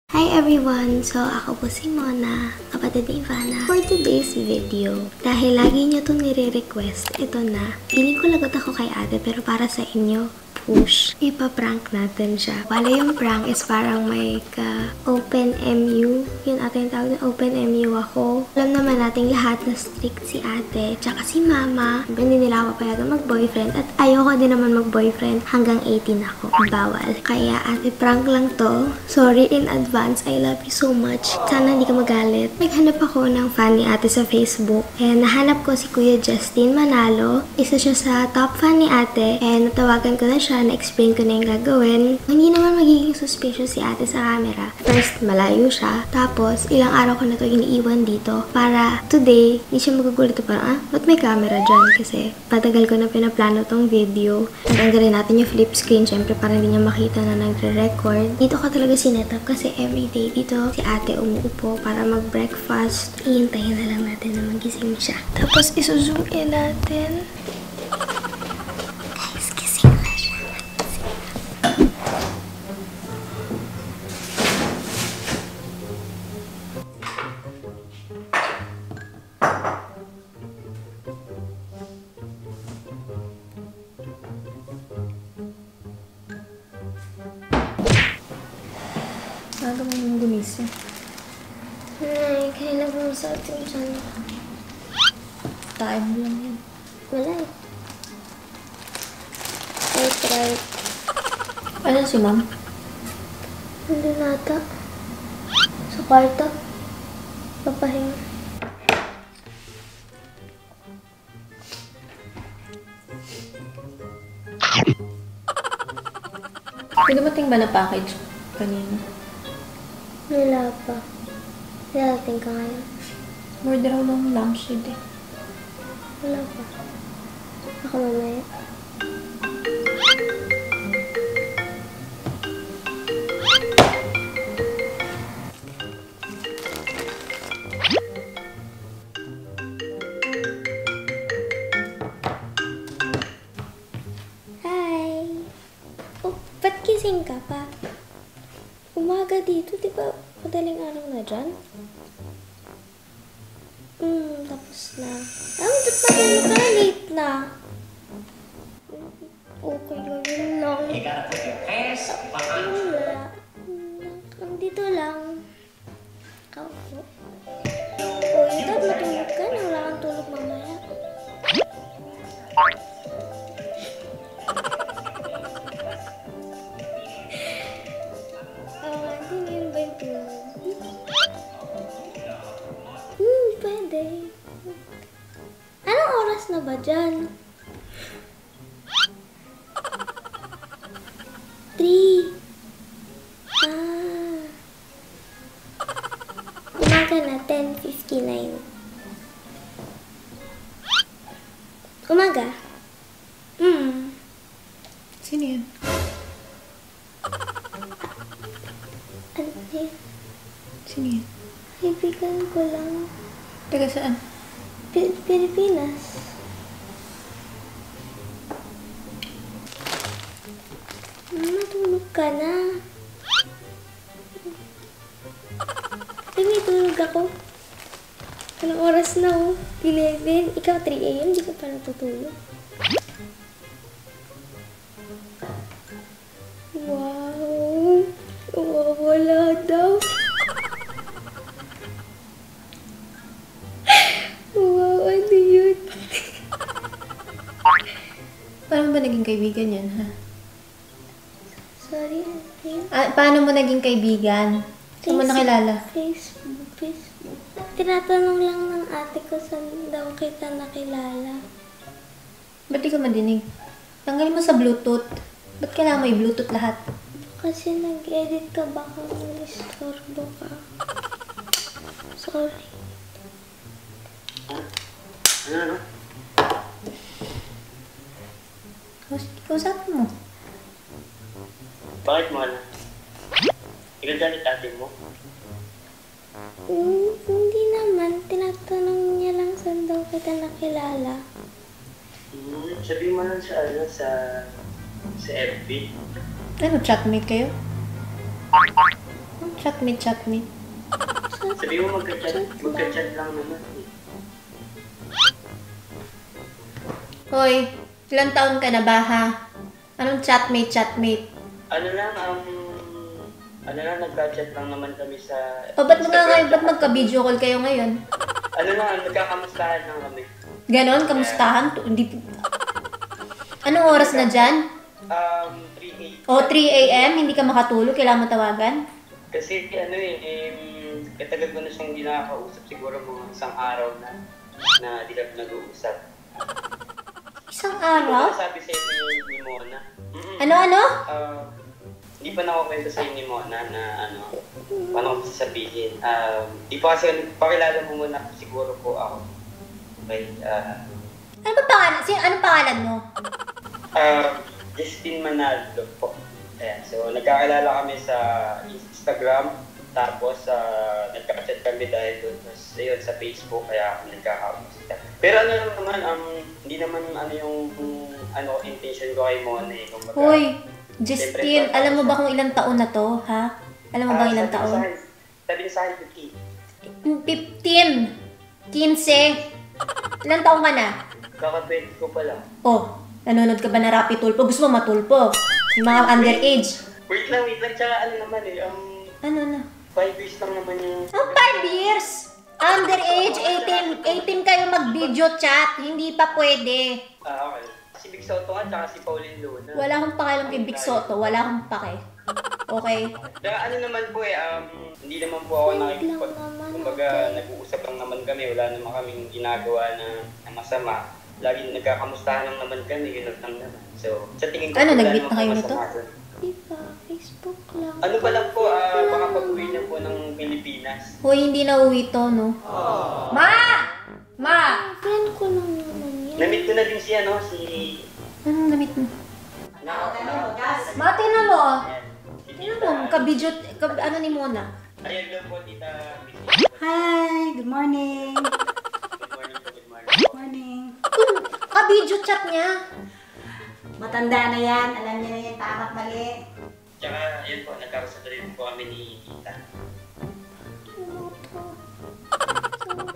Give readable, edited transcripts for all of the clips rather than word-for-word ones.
Hi everyone! So, ako po si Mona, kapatid ni Ivana. For today's video, dahil lagi nyo itong nire-request, ito na. Feeling ko lagot ako kay ate, pero para sa inyo, push. Ipa-prank natin siya. Wala yung prank is parang may ka-open MU. Yun ate yung tawag na open MU ako. Alam naman nating lahat na strict si ate, tsaka si mama. Hindi nila ako payagan mag-boyfriend at ayoko din naman mag-boyfriend hanggang 18 ako. Bawal. Kaya ate, prank lang to. Sorry in advance. I love you so much. Sana hindi ka magalit. Naghanap ako ng fan ni ate sa Facebook. And nahanap ko si Kuya Justin Manalo. Isa siya sa top fan ni ate. And natawagan ko na siya. Na-explain ko na yung gagawin. Hindi naman magiging suspicious si ate sa camera. First, malayo siya. Tapos, ilang araw ko na to iniiwan dito. Para today, hindi siya magugulat. Parang, ba't may camera dyan? Kasi, patagal ko na pinaplano tong video. Tanggalin natin yung flip screen. Siyempre, para hindi niya makita na nagre-record. Dito ko talaga sinetap kasi everyday dito si ate umuupo para mag-breakfast. Iintayin na lang natin na magising siya. Tapos, isu-zoom in natin. Guys, gising na siya. Aga mo nang gumising. Ay, kanina po sa ating tiyan. Time lang yun. Wala eh. Right. Ano si ma'am? Nandun nata. Sa kwarto. Papahinga. Dumating ba na package kanina? Wala pa. Darating ka ngayon. Order ako ng lampshade eh. Wala pa. Ako mamaya. Hi! Oh, ba't gising ka pa? Umaga dito, di ba? Madaling araw na dyan? Tapos na. Ba't pa ka na? Late na. Okay lang, yun lang. Wala. Dito lang. Kaupo. Uy, dapat matulog ka na. Wala kang tulog mamaya. Tingin ba yung tulog? Pwede. Anong oras na ba dyan? 3. Umaga na, 10:59. Umaga? Sino yan? Ano yun? Sino yan? Kaibigan ko lang. Taga saan? Pilipinas. Matulog ka na. Ay, may tulog ako. Anong oras na oh? 11. Ikaw 3 AM, di ka pa natutulog. Wow. Wala daw. Wow, ano yun? Paano ba naging kaibigan yan, ha? Sorry, ate. Paano mo naging kaibigan? Saan mo nakilala? Facebook. Tinatanong lang ng ate ko saan daw kita nakilala. Ba't di ka madinig? Tanggal mo sa Bluetooth. Ba't kailangan mo i-Bluetooth lahat? Kasi nag-edit ka, baka mag-istorbo ka. Sorry. Ano? Kausapin mo. Bakit mo alam? Ikaw dati ate mo? Hindi naman. Tinatanong niya lang saan daw kita nakilala. Sabihin mo lang sa FB. Ano, chatmate kayo? Chatmate, chatmate. Sabi mo magka-chat lang naman. Hoy, ilang taon ka na ba ha? Anong chatmate, chatmate? Ano lang, nagka-chat lang naman kami sa... O, ba't mo nga ngayon, ba't magka-video call kayo ngayon? Ano lang, nagkakamustahan lang kami. Ganon, kamustahan? Hindi... Anong oras na dyan? 3 O, 3 a.m. Hindi ka makatulog, kailangan mo tawagan? Kasi katagal ko na siyang hindi nakakausap, siguro mga isang araw na di kami nag-uusap. Isang araw? Hindi ko nasabi sa inyo ni Mona. Ano? Hindi pa nakukwento sa inyo ni Mona na paano ko sasabihin. Di pa kasi, pakilala mo muna siguro po ako. Okay, Ano ba pangalan? Anong pangalan mo? Justin Manaldo po. Ayan, so nagkakilala kami sa Instagram, tapos nagka-chat kami dahil doon sa Facebook, kaya kami nagkakausap. Pero ano naman, hindi naman yung intention ko kay Mona eh. Kumbaga, Hoy, Justin, alam mo ba kung ilang taon na to, ha? Alam mo ba ilang taon? Sabi niya sa akin, 15. 15. Ilang taon ka na? Kaka-20 ko pa lang. Oh, nanonood ka ba na Rapid Tulpo? Gusto mo matulpo? Yung mga underage. Wait lang, tsaka ano naman Ano na? 5 years lang naman yung... 5 years? Underage, 18 kayo mag-video chat. Hindi pa pwede. Okay. Si Big Soto nga, tsaka si Pauline Luna. Wala akong pakialam kay Big Soto. Wala akong pake. Okay? Tsaka ano naman po hindi naman po ako kumbaga nag-uusap lang naman kami. Wala naman kaming ginagawa na masama. Lagi nagkakamustahan lang naman kami, yun lang naman. So, sa tingin ko... Ano, nag-meet na kayo nito? Diba? Facebook lang. Ano ba lang po, baka pag-uwi na po ng Pilipinas. Hoy, hindi na uwi to, no? Ma! Ma! Friend ko lang naman yan. Na-meet ko na din si Anong namit mo? Ma, tingnan mo. Tingnan mo, ano ni Mona? Ayan lang po, Tita Vicky. Hi, good morning. Good morning po, good morning. Morning. Ka-video chat niya. Matanda na yan, alam niya na yung tama at mali. Tsaka, yun po, nagkaroon rin po kami ni Tita.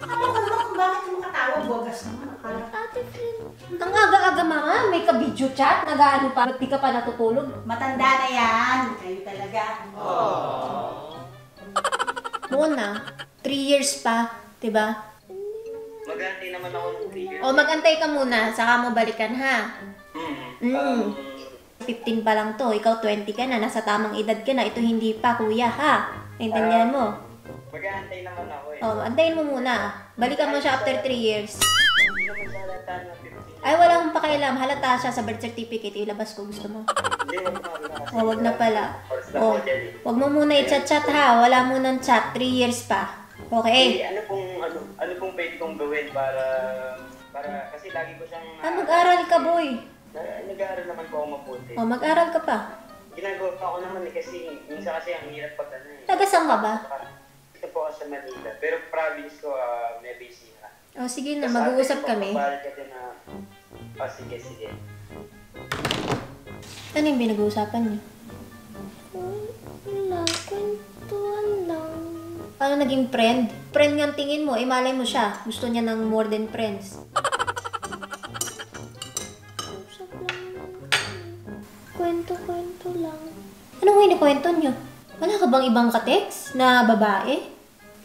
Alam ko naman kung bakit mo katawa, bogas naman. Akala. Ate friend. Ang aga-aga mga, may ka-video chat. Nag-ano pa, ba't di ka pa natutulog? Matanda na yan, kayo talaga. Mona, 3 years pa, diba? Mag-aantay naman ako ng 3 years. O, mag-antay ka muna, saka mo balikan, ha? 15 pa lang to, ikaw 20 ka na, nasa tamang edad ka na, ito hindi pa, kuya, ha? Naintindihan mo? Mag-aantay naman ako eh. O, antayin mo muna. Balikan mo siya after 3 years. Hindi naman siya halata na 15. Ay, wala akong pakialam. Halata siya sa birth certificate. Ilabas ko, gusto mo. Hindi, O, wag na pala. Oras na O, po dyan eh. wag mo muna i-chat-chat, ha? Wala mo nang chat. 3 years pa. Okay? Ano pong pwede kong gawin para kasi lagi ko siyang Mag-aral ka, boy. nag-aaral naman po ako mabuti. O, mag-aral ka pa. Ginagawa pa ako naman eh kasi minsan kasi ang hirap pag Taga-saan ka ba? Ito po ako sa Manila, pero province ko may base na. O, sige na. Mag-uusap kami. Papabalik ka din na sige. Ano yung pinag-uusapan niyo? Wala, kwentuhan lang. Paano naging friend? Friend nga ang tingin mo. Eh, malay mo siya. Gusto niya ng more than friends. Usap lang naman kami. Kwento-kwento lang. Anong kwento niyo? Wala ka bang ibang kateks na babae?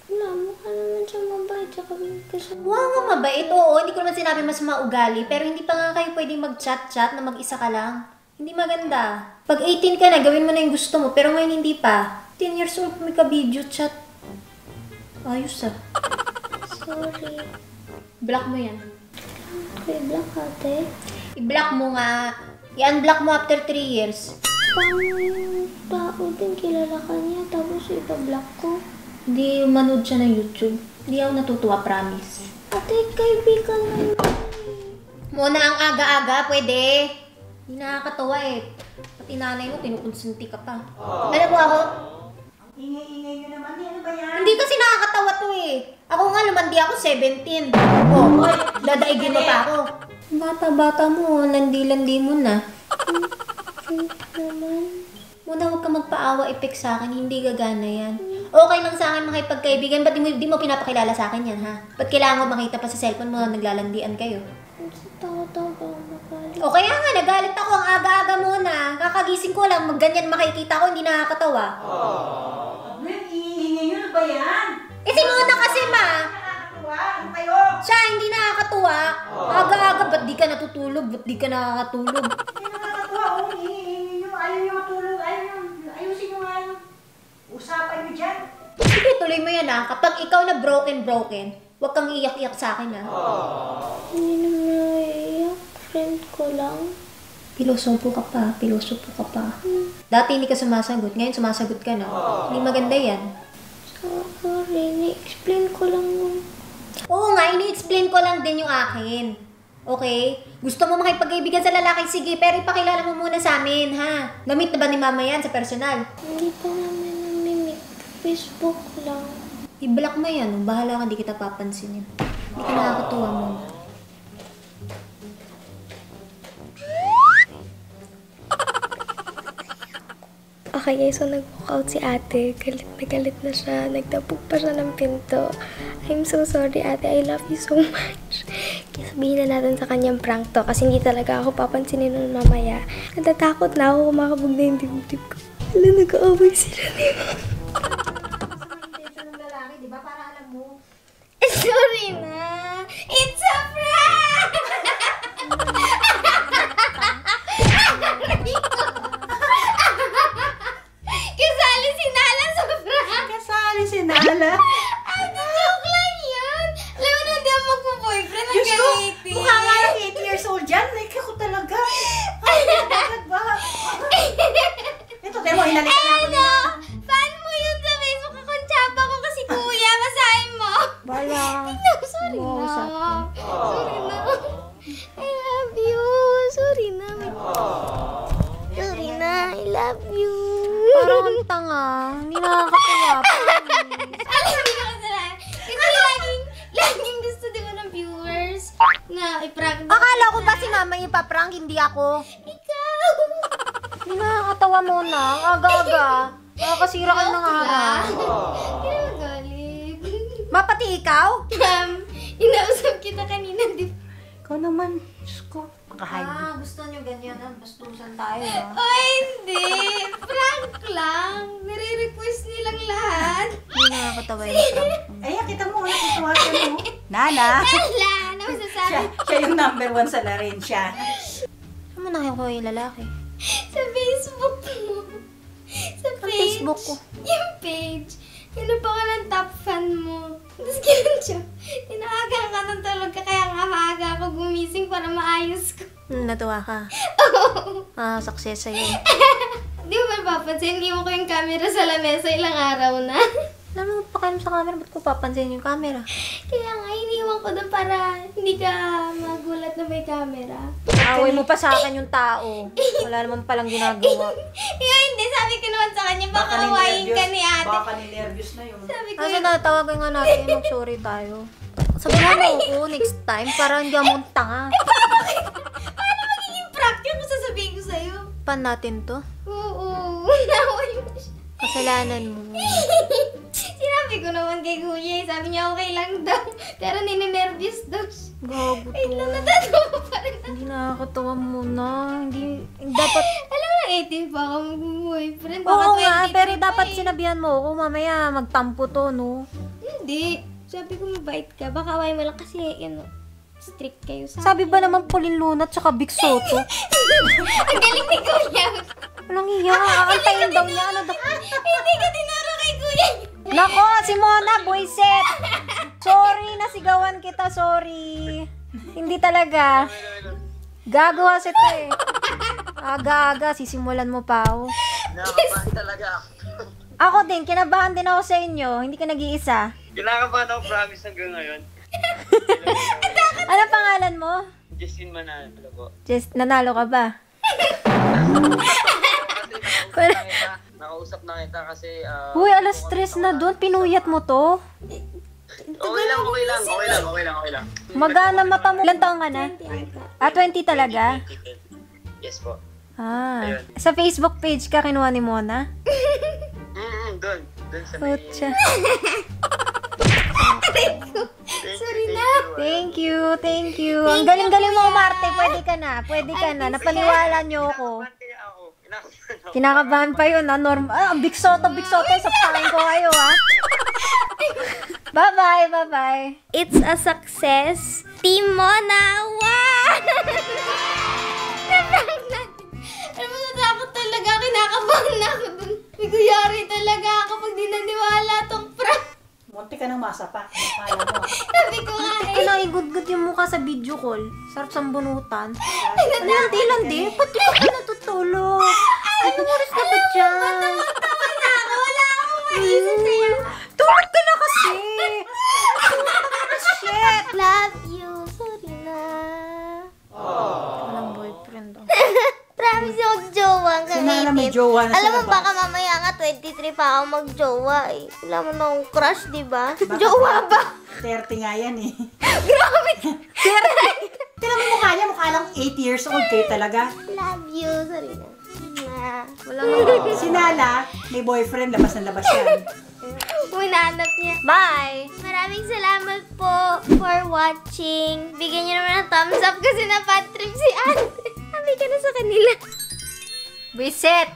Wala, mukha naman siya mabait. Tsaka kasi... Wow, mabait. Oo, hindi ko naman sinabi mas maugali. Pero hindi pa nga kayo pwedeng mag-chat-chat na mag-isa ka lang. Hindi maganda. Pag 18 ka na, gawin mo na yung gusto mo. Pero ngayon hindi pa. 10 years old, may ka-video chat. Ayos ah. Sorry. Block mo yan. Okay, black ate. I-block mo nga. I-unblock mo after 3 years. Paano yung tao din kilala ka niya tapos ipa-block ko? Hindi manood siya ng YouTube. Hindi ako natutuwa, promise. Ate, kaibigan na yun. Muna ang aga-aga, pwede. Hindi nakakatawa eh. Pati nanay mo, kinukonsinti ka pa. Alam mo ako? Ingay-ingay nyo naman, ano ba yan? Hindi kasi nakakatawa to eh. Ako nga, lumandi ako 17. Oh, dadaigin mo pa ako. Bata-bata mo, landi-landi mo na. Naman. Muna huwag ka magpaawa epek sa akin, hindi gagana yan. Okay lang sa akin makipagkaibigan. Ba't di mo pinapakilala sa akin yan, ha? Ba't kailangan mo makita pa sa cellphone mo na naglalandian kayo? O kaya nga, nagalit ako ang aga-aga muna. Kakagising ko lang, magganyan makikita ko, hindi nakakatawa. Iingay nyo na ba yan? Eh, si Mona kasi, ma. Nakakatuwa. Ano kayo? Siya, hindi nakakatuwa. Aga-aga, ba't di ka natutulog? Ba't di ka nakakatulog? Hindi nakakatuwa. Iingay nyo. Ayaw nyo matulog. Ayusin nyo nga yung usapan nyo dyan. Sige, tuloy mo yan, ha. Kapag ikaw na broken, huwag kang iyak-iyak sa akin, ha. Hindi naman naiiyak. Friend ko lang. Pilosopo ka pa. Dati hindi ka sumasagot, ngayon sumasagot ka na. Hindi maganda yan. Sorry, ni-explain ko lang yung... Oo nga, ini-explain ko lang din yung akin. Okay? Gusto mo makipag-ibigan sa lalaki, sige, pero ipakilala mo muna sa amin, ha? Namit na ba ni mama yan sa personal? Hindi pa namin namimik. Facebook lang. I-block mo yan, bahala ka, di kita papansinin. Hindi ka nakakatuwa mo. Okay guys, so nag-walk out si ate. Galit na siya. Nagtapog pa siya ng pinto. I'm so sorry ate. I love you so much. Sabihin na natin sa kanyang prank to kasi hindi talaga ako papansinin nun mamaya. Natatakot na ako kumakabog na yung dibdib ko. Wala, nag-aaway sila ni Ng lalaki, di ba? Para alam mo. Sorry na. It's a prank! Kasali si Nala sa prank! Kasali si Nala. Joke lang yun! Alam mo na, hindi ako magpo-boyfriend. Diyos ko, Ang mukha nga yung 8 years old dyan. Like ako talaga. Ay, bakit ba? Ito, pero hinalikan na ako nila. Fan mo yun sa Facebook. Kakontsaba ko kasi kuya. Basahin mo. Bala. Sorry na. Sorry na. I love you. Sorry na. Sorry na. I love you. Parang ang tanga. Hindi nakakatuwa. Alam mo na kasalanan. Kasi laging gusto di ba ng viewers na i-prank mo. Akala ko ba si mama ipaprank, hindi ako? Ikaw. Hindi nakakatawa mo na. Ang aga-aga. Nakakasira ka ng araw. Hindi na magalit. Mapati ikaw? Inausap kita kanina, di ba? Ikaw naman. Diyos ko. Makahide. Gusto nyo ganyan. Bastusan tayo, ha? Oh, hindi. Prank lang. Nire-request nilang lahat. Hindi nakakatawa yung prank. Ay, kita mo. Natutuwa ka mo. Nala. Wala. Ano masasabi? Siya yung number 1 sa larin siya. Saan mo nakikuha yung lalaki? Sa Facebook mo. Sa page. Facebook ko. Yung page. Ano pa ka ng top fan mo? Tapos ganun siya. Tinawagan ka ng tulog ka kaya nga maaga ako gumising para maayos ko. Natuwa ka. Success sa'yo. Di mo ba papansin? Iwan ko yung camera sa lamesa ilang araw na. Alam mo, pakialam sa camera. Ba't ko papansin yung camera? Kaya nga, iniwan ko doon para hindi ka magulat na may camera. Away mo pa sa akin yung tao. Wala naman palang ginagawa. Hindi, sabi ko naman sa kanya, baka awayin ka ni ate. Baka ni-nervous na yun. Sabi ko, Kasi natawagan nga natin, mag-sorry tayo. Sabihan mo ako next time para hindi mo tanga. paano magiging prank yun kung sasabihin ko sa'yo? Pan natin to. Oo, naway mo siya. Kasalanan mo. Sinabi ko naman kay kuya, sabi niya okay lang daw. Pero nininervyos daw siya. Gago Ay, to. natatawa pa rin. Hindi nakakatawa muna. Hindi, dapat... Alam mo, 18 pa ako mag-boyfriend. Oo nga, 23 pero pa dapat eh. sinabihan mo ako, mamaya magtampo to, no? Hindi. Sabi ko mabait ka. Baka away mo lang kasi, strict kayo sa Sabi ba naman Pauline Luna at saka Big Soto? Ang galing ni kuya. Walang iya, aantayin daw niya. Ano daw? Hindi ka tinuro kay kuya. Nako, si Mona, boyset! Sorry, nasigawan kita, sorry. Hindi talaga. Gagawa si ito eh. Aga-aga, sisimulan mo pa ako. Kinakabahan talaga ako. Ako din, kinabahan din ako sa inyo. Hindi ka nag-iisa. Kinakabahan ako, promise hanggang ngayon. Ano pangalan mo? Justin Manalo po. Just, nanalo ka ba? Kasi nakausap na kita kasi... Uy, alas 3 na doon. Pinuyat mo to. Okay lang. Magana mata mo. Ilan taong ka na? 20 talaga? Yes po. Sa Facebook page ka kinuha ni Mona? Doon. Doon sa may... Sorry na. Thank you. Ang galing-galing mo, Marte. Pwede ka na. Napaniwala niyo ako. Kaya ako. Inakabahan ako. Kinakabahan pa yun, ha? Ang biksoto. Sa pangin ko kayo, ha? Bye-bye. It's a success. Team Mona, wow! Naprank natin. Alam mo, natakot talaga. Kinakabahan na ako dun. May kuyari talaga ako pag di naniwala tong prank. Munti ka ng masapa. Akala mo. Sabi ko nga Ito na, igud-gud yung mukha sa video call. Sarap sa bunutan. Landi. Ba't di ka natutulog? Ano oras na ba dyan? tawa na ako. Wala akong maisip sa'yo. Tulog ka na kasi! Shit! Love you. Sorry na. Walang boyfriend, oh. Promise yung jowa ang Sinala may gamitin. jowa na Alam sa mo, labas. baka mamaya nga 23 pa ako mag-jowa eh. Wala mo na akong crush, di ba? Jowa ba? 30 nga yan eh. Grabe! Tignan mo yung mukha niya, mukha lang 8 years old kayo talaga. Love you. Sorry na. Sinala, may boyfriend, labas na labas yan. Hinahanap niya. Bye! Maraming salamat po for watching. Bigyan niyo naman ng thumbs up kasi na-bad trip si ate. Sabi ka na sa kanila. Visit!